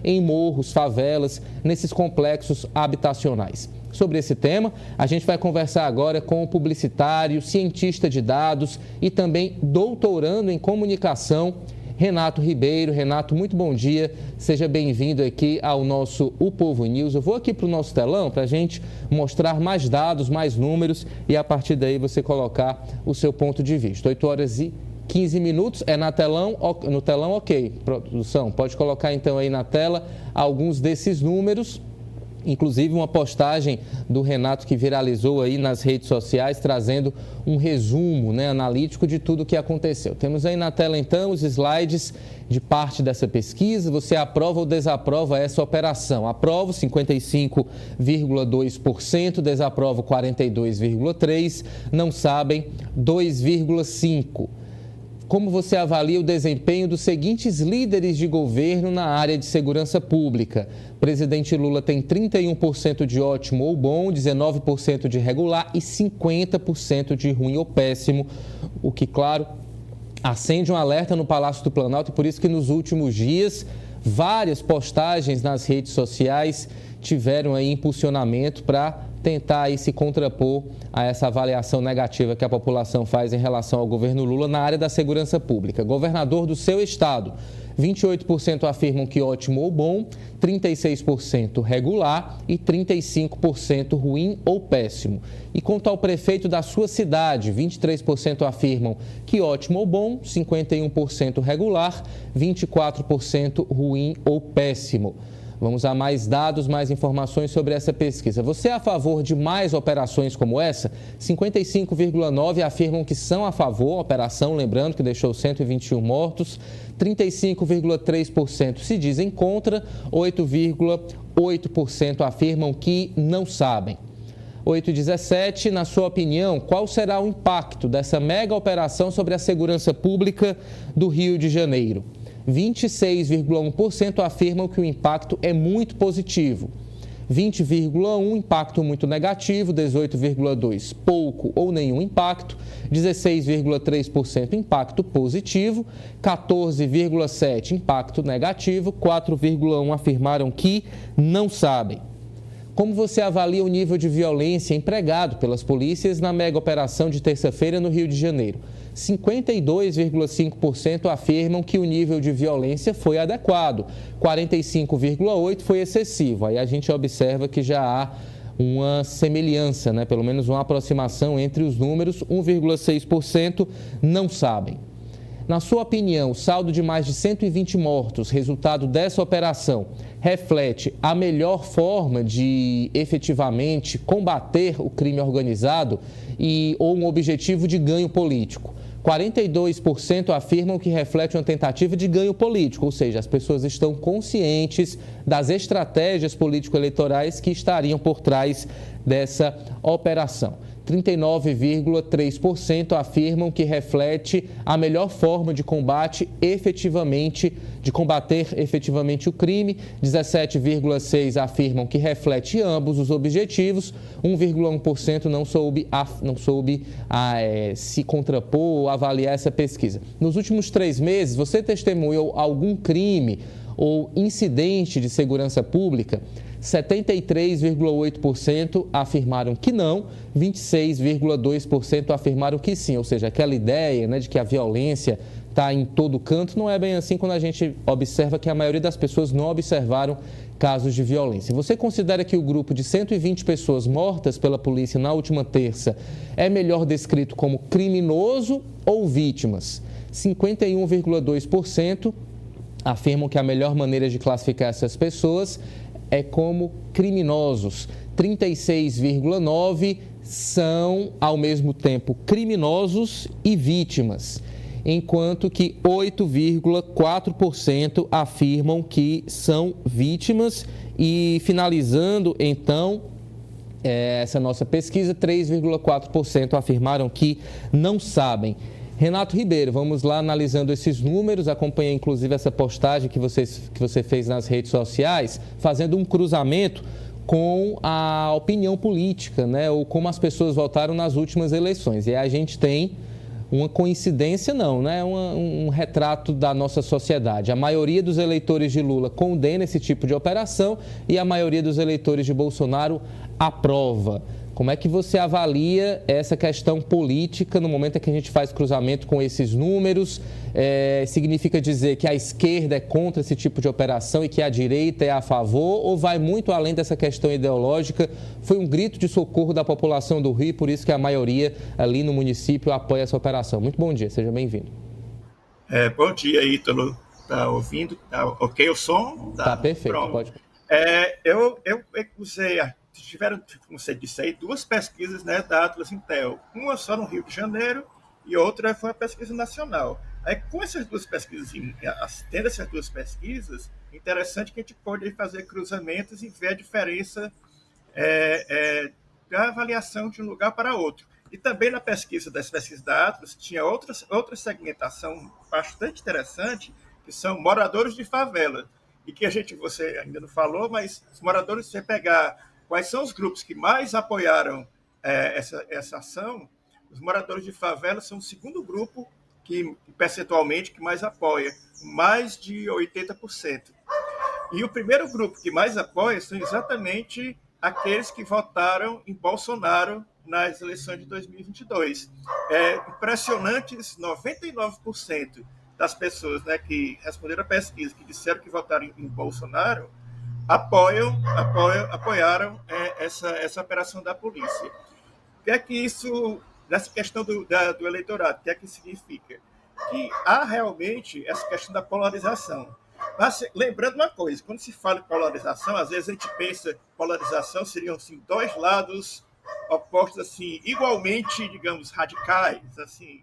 em morros, favelas, nesses complexos habitacionais. Sobre esse tema, a gente vai conversar agora com o publicitário, cientista de dados e também doutorando em comunicação, Renato Ribeiro. Renato, muito bom dia, seja bem-vindo aqui ao nosso O Povo News. Eu vou aqui para o nosso telão para a gente mostrar mais dados, mais números e a partir daí você colocar o seu ponto de vista. 8h15, no telão, ok. Produção, pode colocar então aí na tela alguns desses números. Inclusive uma postagem do Renato que viralizou aí nas redes sociais, trazendo um resumo, analítico de tudo o que aconteceu. Temos aí na tela então os slides de parte dessa pesquisa. Você aprova ou desaprova essa operação? Aprovo 55,2%, desaprovo 42,3%, não sabem 2,5%. Como você avalia o desempenho dos seguintes líderes de governo na área de segurança pública? Presidente Lula tem 31% de ótimo ou bom, 19% de regular e 50% de ruim ou péssimo, o que, claro, acende um alerta no Palácio do Planalto e por isso que nos últimos dias várias postagens nas redes sociais tiveram aí impulsionamento para tentar aí se contrapor a essa avaliação negativa que a população faz em relação ao governo Lula na área da segurança pública. Governador do seu estado, 28% afirmam que ótimo ou bom, 36% regular e 35% ruim ou péssimo. E quanto ao prefeito da sua cidade, 23% afirmam que ótimo ou bom, 51% regular, 24% ruim ou péssimo. Vamos a mais dados, mais informações sobre essa pesquisa. Você é a favor de mais operações como essa? 55,9% afirmam que são a favor, operação, lembrando que deixou 121 mortos. 35,3% se dizem contra, 8,8% afirmam que não sabem. 8h17, na sua opinião, qual será o impacto dessa mega operação sobre a segurança pública do Rio de Janeiro? 26,1% afirmam que o impacto é muito positivo. 20,1% impacto muito negativo, 18,2% pouco ou nenhum impacto, 16,3% impacto positivo, 14,7% impacto negativo, 4,1% afirmaram que não sabem. Como você avalia o nível de violência empregado pelas polícias na mega operação de terça-feira no Rio de Janeiro? 52,5% afirmam que o nível de violência foi adequado, 45,8% foi excessivo. Aí a gente observa que já há uma semelhança, pelo menos uma aproximação entre os números, 1,6% não sabem. Na sua opinião, o saldo de mais de 120 mortos, resultado dessa operação, reflete a melhor forma de efetivamente combater o crime organizado ou um objetivo de ganho político? 42% afirmam que reflete uma tentativa de ganho político, ou seja, as pessoas estão conscientes das estratégias político-eleitorais que estariam por trás dessa operação. 39,3% afirmam que reflete a melhor forma de combater efetivamente o crime, 17,6% afirmam que reflete ambos os objetivos, 1,1% não soube se contrapor ou avaliar essa pesquisa. Nos últimos 3 meses, você testemunhou algum crime ou incidente de segurança pública? 73,8% afirmaram que não, 26,2% afirmaram que sim. Ou seja, aquela ideia de que a violência está em todo canto, não é bem assim quando a gente observa que a maioria das pessoas não observaram casos de violência. Você considera que o grupo de 120 pessoas mortas pela polícia na última terça é melhor descrito como criminoso ou vítimas? 51,2% afirmam que a melhor maneira de classificar essas pessoas é como criminosos. 36,9% são, ao mesmo tempo, criminosos e vítimas, enquanto que 8,4% afirmam que são vítimas. E, finalizando, então, essa nossa pesquisa, 3,4% afirmaram que não sabem. Renato Ribeiro, vamos lá analisando esses números, acompanhei inclusive essa postagem que você fez nas redes sociais, fazendo um cruzamento com a opinião política, ou como as pessoas votaram nas últimas eleições. E aí a gente tem uma coincidência, não, né? Um retrato da nossa sociedade. A maioria dos eleitores de Lula condena esse tipo de operação e a maioria dos eleitores de Bolsonaro aprova. Como é que você avalia essa questão política no momento em que a gente faz cruzamento com esses números? Significa dizer que a esquerda é contra esse tipo de operação e que a direita é a favor? Ou vai muito além dessa questão ideológica? Foi um grito de socorro da população do Rio, por isso que a maioria ali no município apoia essa operação. Muito bom dia, seja bem-vindo. Bom dia, Ítalo. Tá ouvindo? Tá ok o som? Tá perfeito, Pronto. pode. Eu usei, tiveram, como você disse aí, duas pesquisas, né, da Atlas Intel. Uma só no Rio de Janeiro e outra foi uma pesquisa nacional. Aí, com essas duas pesquisas, tendo essas duas pesquisas, interessante que a gente pode fazer cruzamentos e ver a diferença da avaliação de um lugar para outro. E também na pesquisa das pesquisas da Atlas tinha outra segmentação bastante interessante, que são moradores de favela. E que você ainda não falou, mas os moradores, se você pegar quais são os grupos que mais apoiaram essa ação, os moradores de favela são o segundo grupo que percentualmente que mais apoia, mais de 80%. E o primeiro grupo que mais apoia são exatamente aqueles que votaram em Bolsonaro nas eleições de 2022. Impressionantes 99% das pessoas, né, que responderam a pesquisa, que disseram que votaram em Bolsonaro, apoiaram essa operação da polícia. O que é que isso, nessa questão do eleitorado, o que é que significa? Que há realmente essa questão da polarização. Mas, lembrando uma coisa, quando se fala em polarização, às vezes a gente pensa que polarização seriam assim, dois lados opostos assim, igualmente, digamos, radicais, assim,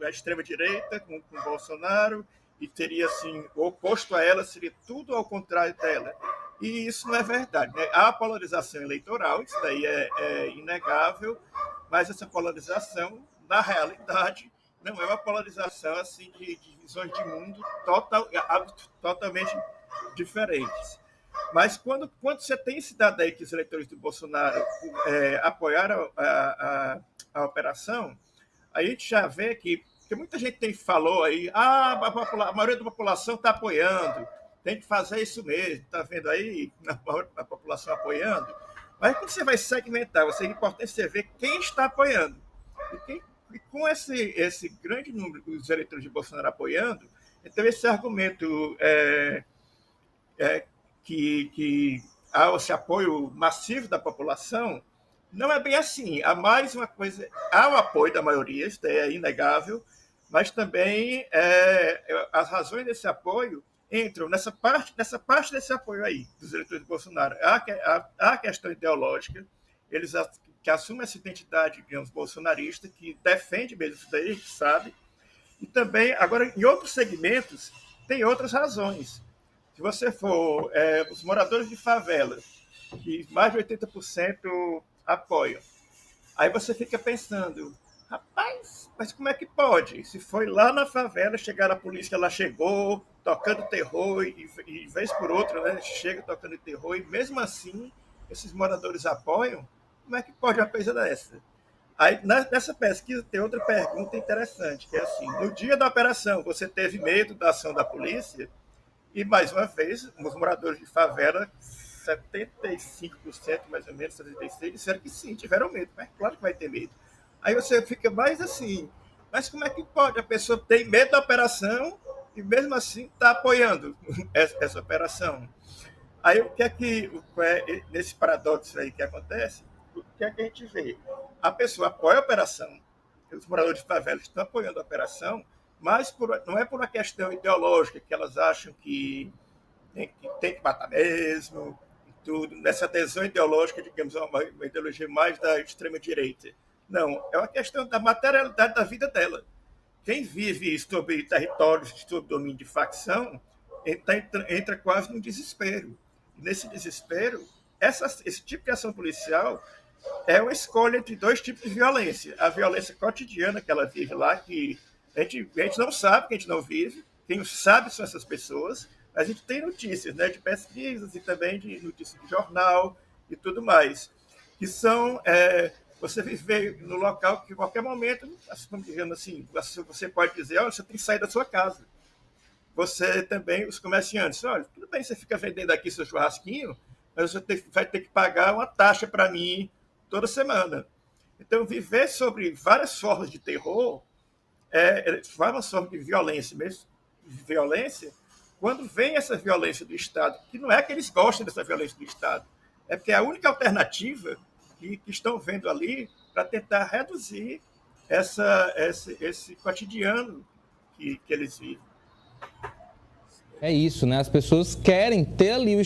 a extrema-direita com Bolsonaro, e teria assim, o oposto a ela seria tudo ao contrário dela. E isso não é verdade, né? Há polarização eleitoral, isso daí é inegável, mas essa polarização, na realidade, não é uma polarização assim de visões de mundo totalmente diferentes. Mas quando você tem esse dado aí que os eleitores do Bolsonaro apoiaram a operação, a gente já vê que muita gente falou aí, a maioria da população está apoiando, tem que fazer isso mesmo, está vendo aí a população apoiando. Mas quando você vai segmentar, é importante você ver quem está apoiando. E com esse grande número dos eleitores de Bolsonaro apoiando, então esse argumento que há esse apoio massivo da população, não é bem assim. Há mais uma coisa, há o apoio da maioria, isso é inegável, mas também as razões desse apoio entram nessa parte desse apoio aí, dos eleitores de Bolsonaro. Há a questão ideológica, eles que assumem essa identidade, digamos, bolsonarista, que defende mesmo isso daí, que sabe, e também, agora, em outros segmentos, tem outras razões. Se você for os moradores de favela, que mais de 80% apoiam, aí você fica pensando, rapaz, mas como é que pode? Se foi lá na favela, chegaram a polícia, ela chegou tocando terror e vez por outra, né, chega tocando terror, e mesmo assim esses moradores apoiam, como é que pode uma coisa dessa? Aí, nessa pesquisa tem outra pergunta interessante, que é assim, no dia da operação, você teve medo da ação da polícia? E, mais uma vez, os moradores de favela, 75% mais ou menos, 76%, disseram que sim, tiveram medo. Mas claro que vai ter medo. Aí você fica mais assim, mas como é que pode? A pessoa tem medo da operação e mesmo assim está apoiando essa operação. Aí o que é que, nesse paradoxo aí que acontece, o que é que a gente vê? A pessoa apoia a operação, os moradores de favela estão apoiando a operação, mas não é por uma questão ideológica, que elas acham que tem que matar mesmo, e tudo, nessa adesão ideológica, digamos, uma ideologia mais da extrema-direita. Não, é uma questão da materialidade da vida dela. Quem vive sobre territórios sob domínio de facção entra quase num desespero. E nesse desespero, esse tipo de ação policial é uma escolha entre dois tipos de violência. A violência cotidiana que ela vive lá, que a gente não sabe, que a gente não vive. Quem sabe são essas pessoas. A gente tem notícias, né, de pesquisas e também de notícias de jornal e tudo mais, que são você viver no local que, em qualquer momento, assim, você pode dizer, olha, você tem que sair da sua casa. Você também, os comerciantes, olha, tudo bem, você fica vendendo aqui seu churrasquinho, mas você vai ter que pagar uma taxa para mim toda semana. Então, viver sobre várias formas de terror, várias formas de violência mesmo, quando vem essa violência do Estado, que não é que eles gostem dessa violência do Estado, é porque é a única alternativa que estão vendo ali para tentar reduzir esse cotidiano que eles vivem. É isso, né? As pessoas querem ter ali o